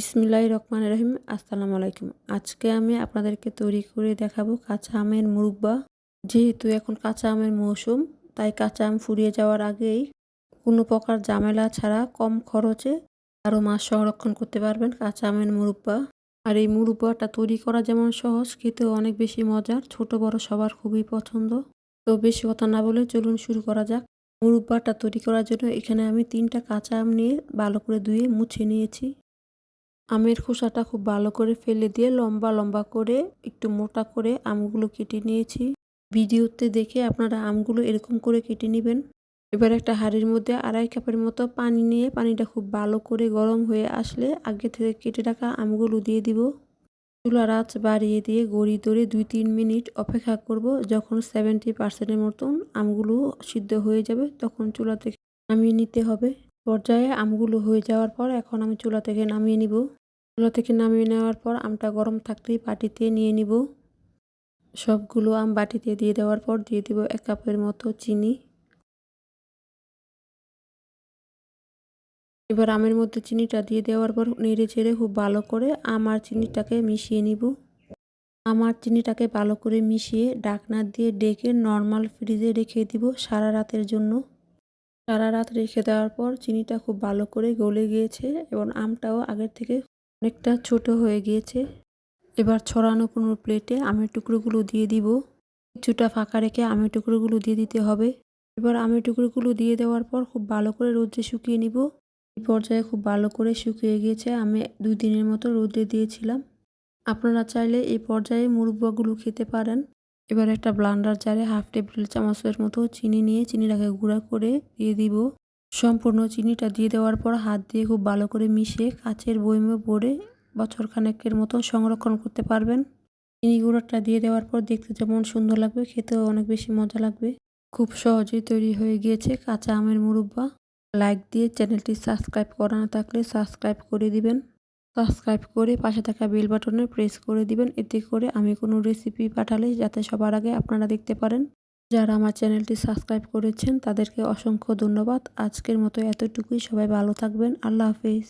বিসমিল্লাহির রহমানির রহিম। আসসালামু আলাইকুম। আজকে আমি আপনাদেরকে তৈরি করে দেখাবো কাঁচা আমের মুরব্বা। যেহেতু এখন কাঁচা আমের মৌসুম, তাই কাঁচা আম ফুরিয়ে যাওয়ার আগেই কোনো প্রকার ঝামেলা ছাড়া কম খরচে আরও মাস সংরক্ষণ করতে পারবেন কাঁচা আমের মুরব্বা। আর এই মুরব্বাটা তৈরি করা যেমন সহজ, খেতেও অনেক বেশি মজার, ছোট বড় সবার খুবই পছন্দ। তো বেশি কথা না বলে চলুন শুরু করা যাক। মুরব্বাটা তৈরি করার জন্য এখানে আমি 3টা কাঁচা আম নিয়ে ভালো করে ধুয়ে মুছে নিয়েছি। আমের খোসাটা খুব ভালো করে ফেলে দিয়ে লম্বা লম্বা করে একটু মোটা করে আমগুলো কেটে নিয়েছি। ভিডিওতে দেখে আপনারা আমগুলো এরকম করে কেটে নেবেন। এবার একটা হাঁড়ির মধ্যে 2.5 কাপের মতো পানি নিয়ে পানিটা খুব ভালো করে গরম হয়ে আসলে আগে থেকে কেটে রাখা আমগুলো দিয়ে দিব। চুলার আঁচ বাড়িয়ে দিয়ে গড়ি ধরে 2-3 মিনিট অপেক্ষা করব। যখন 70% মতন আমগুলো সিদ্ধ হয়ে যাবে তখন চুলা থেকে নামিয়ে নিতে হবে। পর্যায়ে আমগুলো হয়ে যাওয়ার পর এখন আমি চুলা থেকে নামিয়ে নিব। চুলা থেকে নামিয়ে নেওয়ার পর আমটা গরম থাকতেই বাটিতে নিয়ে নিব। সবগুলো আম বাটিতে দিয়ে দেওয়ার পর দিয়ে দিব 1 কাপের মতো চিনি। এবার আমের মধ্যে চিনিটা দিয়ে দেওয়ার পর নেড়ে চেড়ে খুব ভালো করে আম আর চিনিটাকে মিশিয়ে নিব। আম আর চিনিটাকে ভালো করে মিশিয়ে ঢাকনা দিয়ে ডেকে নর্মাল ফ্রিজে রেখে দিব সারা রাতের জন্য। সারা রাত রেখে দেওয়ার পর চিনিটা খুব ভালো করে গলে গিয়েছে এবং আমটাও আগের থেকে অনেকটা ছোট হয়ে গিয়েছে। এবার ছড়ানো কোনো প্লেটে আমের টুকরোগুলো দিয়ে দিব। কিছুটা ফাঁকা রেখে আমের টুকরোগুলো দিয়ে দিতে হবে। এবার আমের টুকরোগুলো দিয়ে দেওয়ার পর খুব ভালো করে রোদে শুকিয়ে নিব। এই পর্যায়ে খুব ভালো করে শুকিয়ে গিয়েছে। আমি 2 দিনের মতো রোদে দিয়েছিলাম। আপনারা চাইলে এই পর্যায়ে মুরব্বাগুলো খেতে পারেন। এবার একটা ব্লান্ডার জারে 1/2 টেবিল চামচের মতো চিনি নিয়ে চিনিটাকে গুঁড়া করে দিয়ে দিব। সম্পূর্ণ চিনিটা দিয়ে দেওয়ার পর হাত দিয়ে খুব ভালো করে মিশিয়ে কাচের বয়মে ভরে বছর খানেকের মতো সংরক্ষণ করতে পারবেন। চিনি গুঁড়োটা দিয়ে দেওয়ার পর দেখতে যেমন সুন্দর লাগবে, খেতেও অনেক বেশি মজা লাগবে। খুব সহজেই তৈরি হয়ে গিয়েছে কাঁচা আমের মুরব্বা। লাইক দিয়ে চ্যানেলটি সাবস্ক্রাইব করা না থাকলে সাবস্ক্রাইব করে দিবেন। সাবস্ক্রাইব করে পাশে থাকা বেল বাটনে প্রেস করে দিবেন, এতে করে আমি কোনো রেসিপি পাঠালে যাতে সবার আগে আপনারা দেখতে পারেন। যারা আমার চ্যানেলটি সাবস্ক্রাইব করেছেন তাদেরকে অসংখ্য ধন্যবাদ। আজকের মতো এতটুকুই। সবাই ভালো থাকবেন। আল্লাহ হাফেজ।